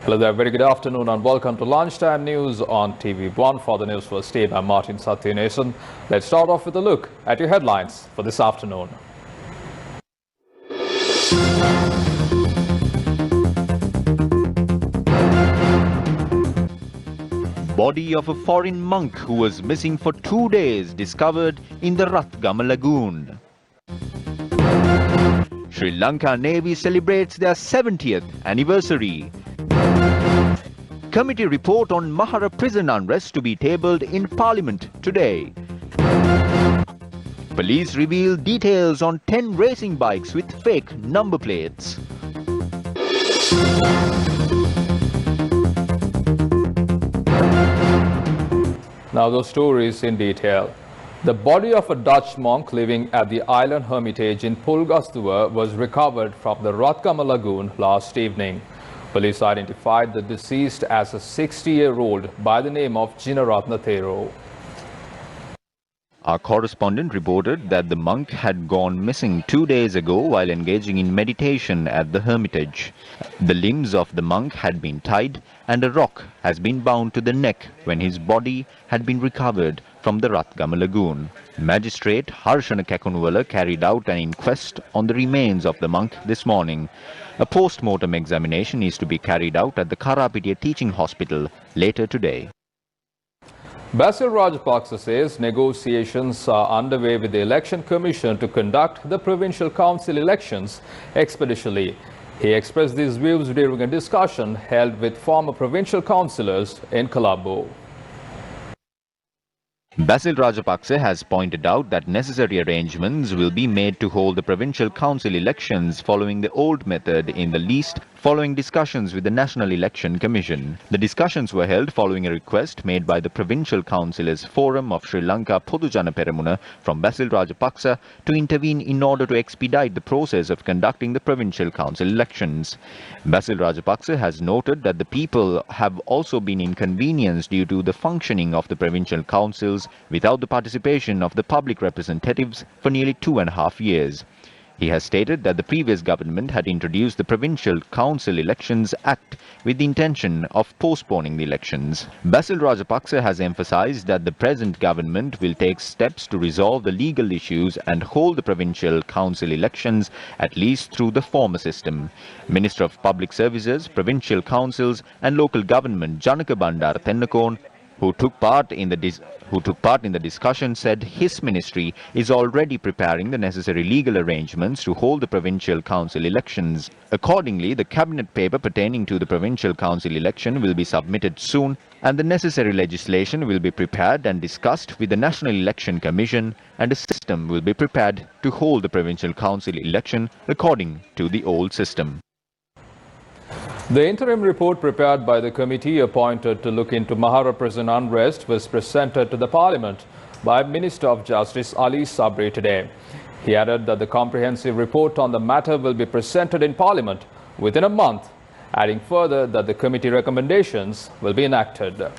Hello there, very good afternoon and welcome to Lunchtime News on TV1 for the Newsfirst team. I'm Martin Satyanesan. Let's start off with a look at your headlines for this afternoon. Body of a foreign monk who was missing for 2 days discovered in the Ratgama Lagoon. Sri Lanka Navy celebrates their 70th anniversary. Committee report on Mahara Prison unrest to be tabled in Parliament today. Police reveal details on 10 racing bikes with fake number plates. Now those stories in detail. The body of a Dutch monk living at the island hermitage in Pulgastua was recovered from the Ratgama Lagoon last evening. Police identified the deceased as a 60-year-old by the name of Jinaratna Thero. Our correspondent reported that the monk had gone missing 2 days ago while engaging in meditation at the hermitage. The limbs of the monk had been tied and a rock has been bound to the neck when his body had been recovered from the Ratgama Lagoon. Magistrate Harshana Kakunuwala carried out an inquest on the remains of the monk this morning. A post-mortem examination is to be carried out at the Karapitiya Teaching Hospital later today. Basil Rajapaksa says negotiations are underway with the Election Commission to conduct the Provincial Council Elections expeditiously. He expressed these views during a discussion held with former provincial councillors in Colombo. Basil Rajapaksa has pointed out that necessary arrangements will be made to hold the Provincial Council elections following the old method in the least, following discussions with the National Election Commission. The discussions were held following a request made by the Provincial Councillors Forum of Sri Lanka Podujana Peramuna from Basil Rajapaksa to intervene in order to expedite the process of conducting the Provincial Council elections. Basil Rajapaksa has noted that the people have also been inconvenienced due to the functioning of the Provincial Councils without the participation of the public representatives for nearly 2.5 years. He has stated that the previous government had introduced the Provincial Council Elections Act with the intention of postponing the elections. Basil Rajapaksa has emphasized that the present government will take steps to resolve the legal issues and hold the Provincial Council elections at least through the former system. Minister of Public Services, Provincial Councils and Local Government Janaka Bandara Tennakon, who took part in the discussion, said his ministry is already preparing the necessary legal arrangements to hold the Provincial Council elections. Accordingly, the cabinet paper pertaining to the Provincial Council election will be submitted soon and the necessary legislation will be prepared and discussed with the National Election Commission, and a system will be prepared to hold the Provincial Council election according to the old system. The interim report prepared by the committee appointed to look into Mahara Prison unrest was presented to the Parliament by Minister of Justice Ali Sabri today. He added that the comprehensive report on the matter will be presented in Parliament within a month, adding further that the committee recommendations will be enacted.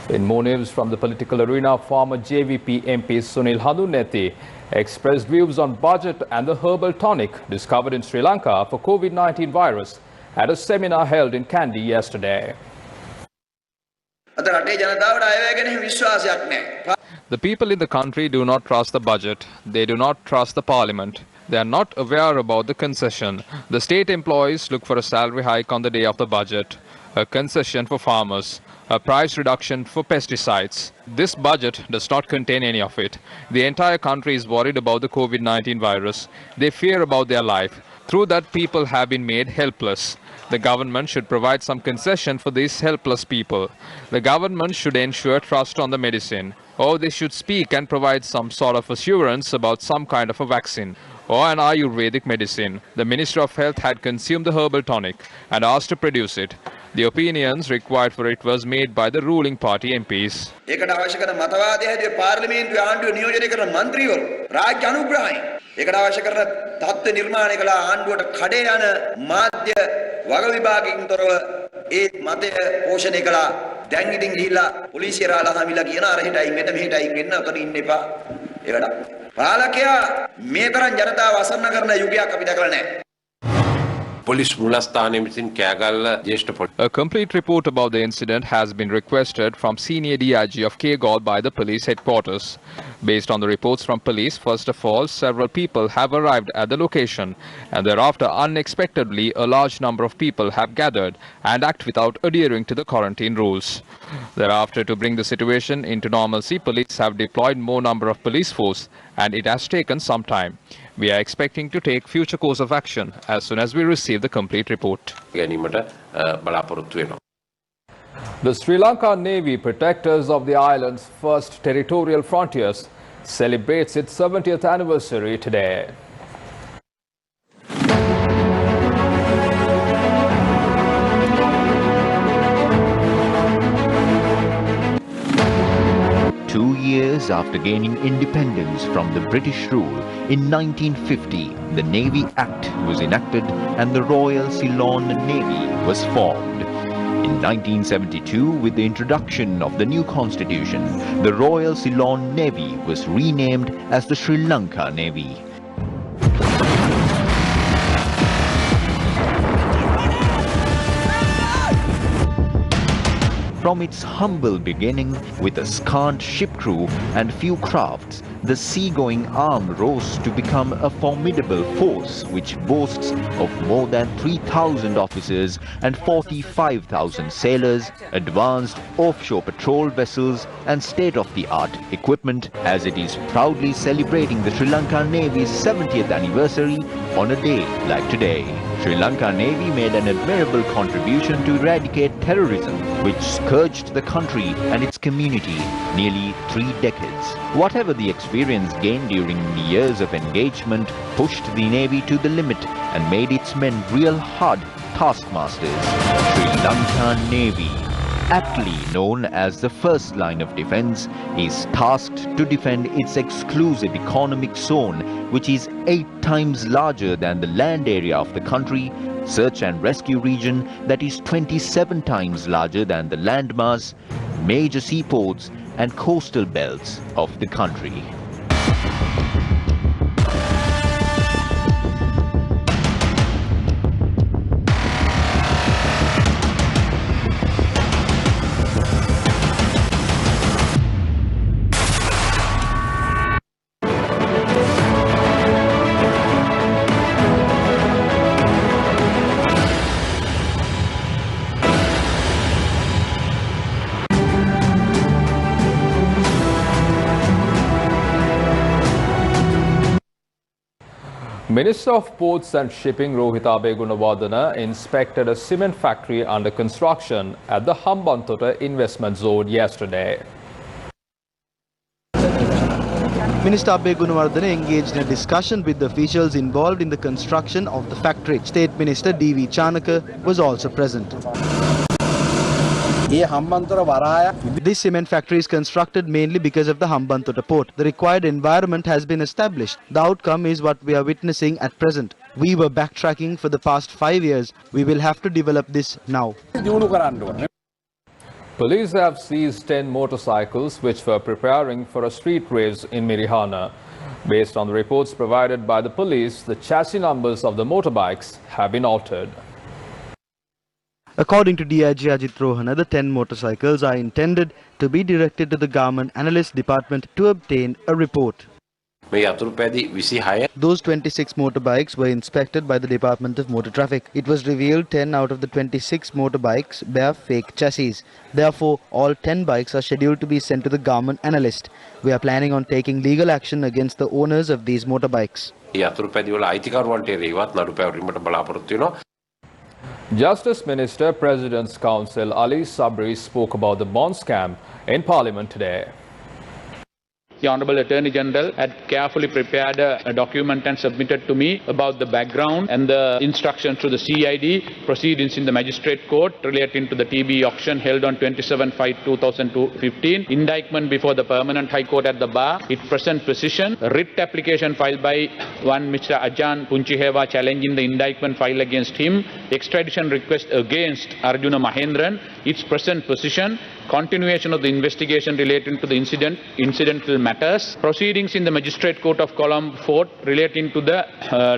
In more news from the political arena, former JVP MP Sunil Hadunethi expressed views on budget and the herbal tonic discovered in Sri Lanka for COVID-19 virus at a seminar held in Kandy yesterday. The people in the country do not trust the budget. They do not trust the parliament. They are not aware about the concession. The state employees look for a salary hike on the day of the budget, a concession for farmers, a price reduction for pesticides. This budget does not contain any of it. The entire country is worried about the COVID-19 virus. They fear about their life. Through that, people have been made helpless. The government should provide some concession for these helpless people. The government should ensure trust on the medicine, or they should speak and provide some sort of assurance about some kind of a vaccine or an Ayurvedic medicine. The Minister of Health had consumed the herbal tonic and asked to produce it. The opinions required for it was made by the ruling party MPs. A complete report about the incident has been requested from Senior DIG of Kegol by the police headquarters. Based on the reports from police, first of all, several people have arrived at the location, and thereafter, unexpectedly, a large number of people have gathered and act without adhering to the quarantine rules. Thereafter, to bring the situation into normalcy, police have deployed more number of police force, and it has taken some time. We are expecting to take future course of action as soon as we receive the complete report. The Sri Lanka Navy, protectors of the island's first territorial frontiers, celebrates its 70th anniversary today. Years after gaining independence from the British rule in 1950, the Navy Act was enacted and the Royal Ceylon Navy was formed. In 1972, with the introduction of the new constitution, the Royal Ceylon Navy was renamed as the Sri Lanka Navy. From its humble beginning, with a scant ship crew and few crafts, the seagoing arm rose to become a formidable force which boasts of more than 3,000 officers and 45,000 sailors, advanced offshore patrol vessels and state-of-the-art equipment, as it is proudly celebrating the Sri Lanka Navy's 70th anniversary on a day like today. Sri Lanka Navy made an admirable contribution to eradicate terrorism, which scourged the country and its community nearly 3 decades. Whatever the experience gained during the years of engagement pushed the Navy to the limit and made its men real hard taskmasters. Sri Lanka Navy, aptly known as the first line of defense, is tasked to defend its exclusive economic zone, which is 8 times larger than the land area of the country, search and rescue region that is 27 times larger than the landmass, major seaports and coastal belts of the country. Minister of Ports and Shipping Rohita Begunawardena inspected a cement factory under construction at the Hambantota investment zone yesterday. Minister Begunawardena engaged in a discussion with the officials involved in the construction of the factory. State Minister D.V. Chanaka was also present. This cement factory is constructed mainly because of the Hambantota port. The required environment has been established. The outcome is what we are witnessing at present. We were backtracking for the past 5 years. We will have to develop this now. Police have seized 10 motorcycles which were preparing for a street race in Mirihana. Based on the reports provided by the police, the chassis numbers of the motorbikes have been altered. According to DIG Ajit Rohana, the 10 motorcycles are intended to be directed to the Government Analyst Department to obtain a report. Those 26 motorbikes were inspected by the Department of Motor Traffic. It was revealed 10 out of the 26 motorbikes bear fake chassis. Therefore, all 10 bikes are scheduled to be sent to the Government Analyst. We are planning on taking legal action against the owners of these motorbikes. Justice Minister, President's Counsel Ali Sabri spoke about the bond scam in Parliament today. The Honourable Attorney General had carefully prepared a document and submitted to me about the background and the instructions to the CID proceedings in the Magistrate Court relating to the TB auction held on 27/5/2015, indictment before the Permanent High Court at the bar, its present position, a writ application filed by one Mr. Ajan Punchiheva challenging the indictment filed against him, extradition request against Arjuna Mahendran, its present position, continuation of the investigation relating to the incidental matters, proceedings in the Magistrate Court of Colombo Fort relating to the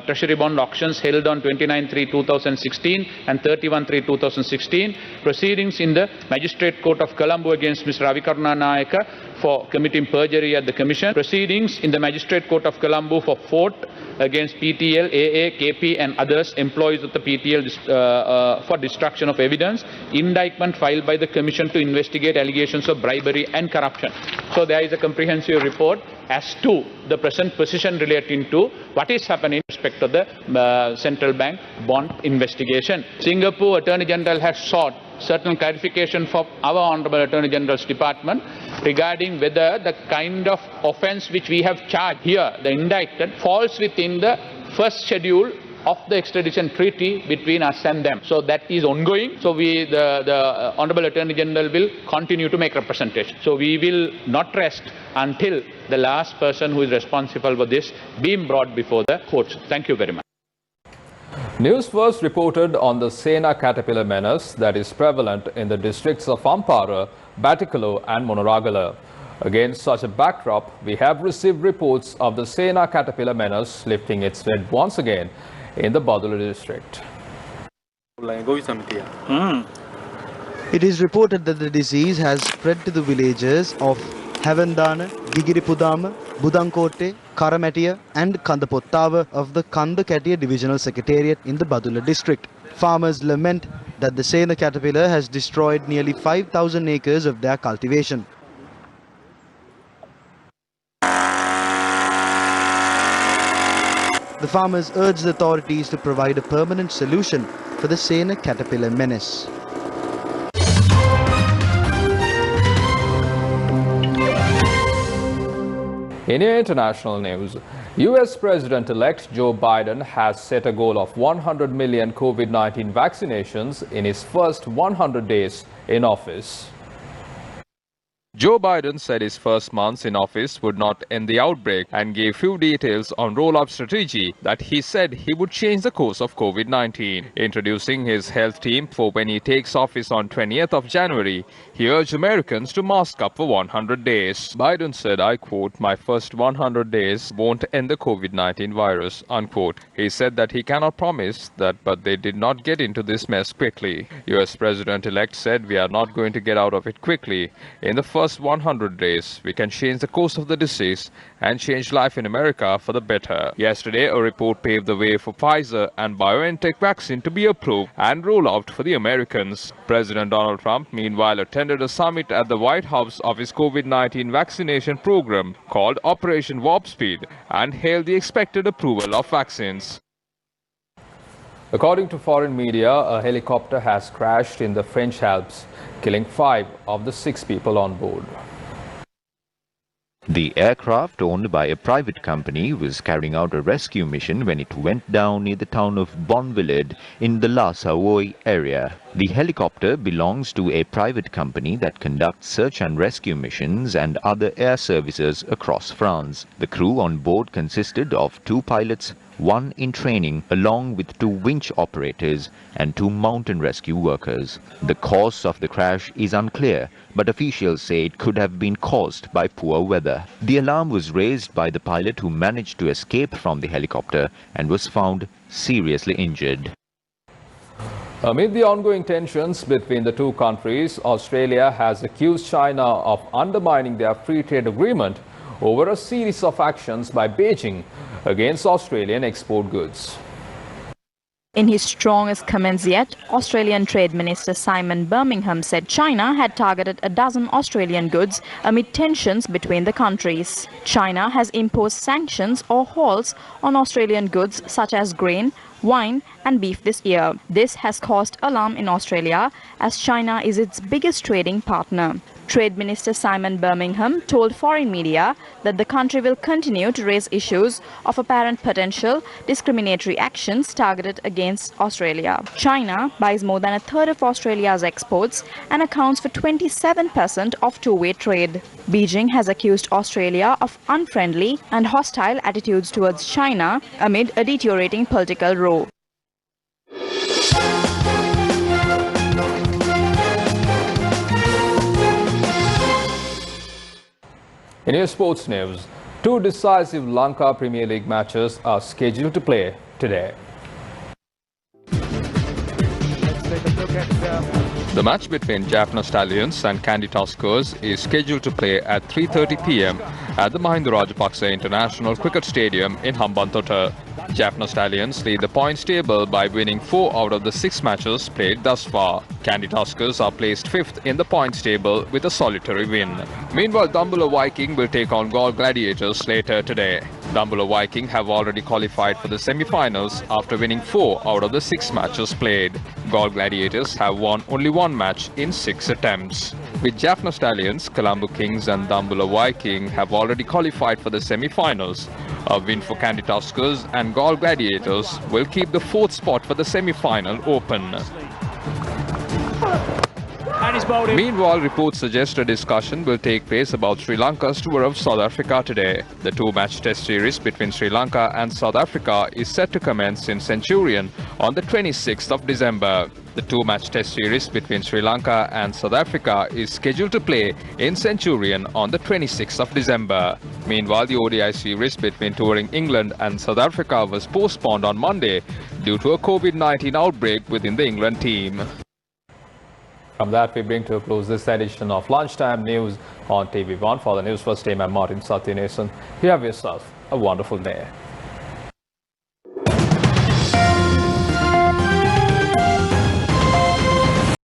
Treasury bond auctions held on 29/3/2016 and 31/3/2016, proceedings in the Magistrate Court of Colombo against Mr. Ravikaruna Nayaka for committing perjury at the Commission, proceedings in the Magistrate Court of Colombo for Fort against PTL, AA, KP and others employees of the PTL for destruction of evidence, indictment filed by the Commission to investigate allegations of bribery and corruption. So there is a comprehensive report as to the present position relating to what is happening in respect to the central bank bond investigation. Singapore Attorney General has sought certain clarification from our Honorable Attorney General's Department regarding whether the kind of offence which we have charged here, the indicted, falls within the first schedule of the extradition treaty between us and them. So that is ongoing. So the Honorable Attorney General will continue to make representation. So we will not rest until the last person who is responsible for this being brought before the courts. Thank you very much. Newsfirst reported on the Sena caterpillar menace that is prevalent in the districts of Ampara, Batticaloa and Monoragala. Against such a backdrop, we have received reports of the Sena caterpillar menace lifting its head once again in the Badula district. It is reported that the disease has spread to the villages of Havandana, Digiripudama, Budankote, Karamatiya and Kandapottava of the Kandakatiya Divisional Secretariat in the Badula district. Farmers lament that the Sena caterpillar has destroyed nearly 5,000 acres of their cultivation. The farmers urge the authorities to provide a permanent solution for the Sena caterpillar menace. In your international news, US President-elect Joe Biden has set a goal of 100 million COVID-19 vaccinations in his first 100 days in office. Joe Biden said his first months in office would not end the outbreak and gave few details on roll-up strategy that he said he would change the course of COVID-19. Introducing his health team for when he takes office on 20th of January, he urged Americans to mask up for 100 days. Biden said, I quote, my first 100 days won't end the COVID-19 virus, unquote. He said that he cannot promise that, but they did not get into this mess quickly. US President-elect said, we are not going to get out of it quickly. In the first 100 days, we can change the course of the disease and change life in America for the better. Yesterday, a report paved the way for Pfizer and BioNTech vaccine to be approved and roll out for the Americans. President Donald Trump, meanwhile, attended a summit at the White House of his COVID-19 vaccination program called Operation Warp Speed and hailed the expected approval of vaccines. According to foreign media, a helicopter has crashed in the French Alps, killing 5 of the 6 people on board. The aircraft, owned by a private company, was carrying out a rescue mission when it went down near the town of Bonvilled in the La Savoie area. The helicopter belongs to a private company that conducts search and rescue missions and other air services across France. The crew on board consisted of 2 pilots, 1 in training, along with 2 winch operators and 2 mountain rescue workers. The cause of the crash is unclear, but officials say it could have been caused by poor weather. The alarm was raised by the pilot, who managed to escape from the helicopter and was found seriously injured. Amid the ongoing tensions between the two countries, Australia has accused China of undermining their free trade agreement over a series of actions by Beijing against Australian export goods. In his strongest comments yet, Australian Trade Minister Simon Birmingham said China had targeted a dozen Australian goods amid tensions between the countries. China has imposed sanctions or halts on Australian goods such as grain, wine and beef this year. This has caused alarm in Australia as China is its biggest trading partner. Trade Minister Simon Birmingham told foreign media that the country will continue to raise issues of apparent potential discriminatory actions targeted against Australia. China buys more than a third of Australia's exports and accounts for 27% of two-way trade. Beijing has accused Australia of unfriendly and hostile attitudes towards China amid a deteriorating political row. In your sports news, two decisive Lanka Premier League matches are scheduled to play today. The match between Jaffna Stallions and Kandy Tuskers is scheduled to play at 3:30 p.m. at the Mahinda Rajapaksa International Cricket Stadium in Hambantota. Jaffna Stallions lead the points table by winning 4 out of the 6 matches played thus far. Kandy Tuskers are placed 5th in the points table with a solitary win. Meanwhile, Dambulla Viking will take on Galle Gladiators later today. Dambulla Viking have already qualified for the semi-finals after winning 4 out of the 6 matches played. Galle Gladiators have won only 1 match in 6 attempts. With Jaffna Stallions, Colombo Kings and Dambulla Viking have already qualified for the semi-finals. A win for Kandy Tuskers and Galle Gladiators will keep the 4th spot for the semi-final open. Meanwhile, reports suggest a discussion will take place about Sri Lanka's tour of South Africa today. The 2-match test series between Sri Lanka and South Africa is set to commence in Centurion on the 26th of December. The 2-match test series between Sri Lanka and South Africa is scheduled to play in Centurion on the 26th of December. Meanwhile, the ODI series between touring England and South Africa was postponed on Monday due to a COVID-19 outbreak within the England team. From that, we bring to a close this edition of Lunchtime News on TV1. For the News First team, I'm Martin Satyanesan. You have yourself a wonderful day.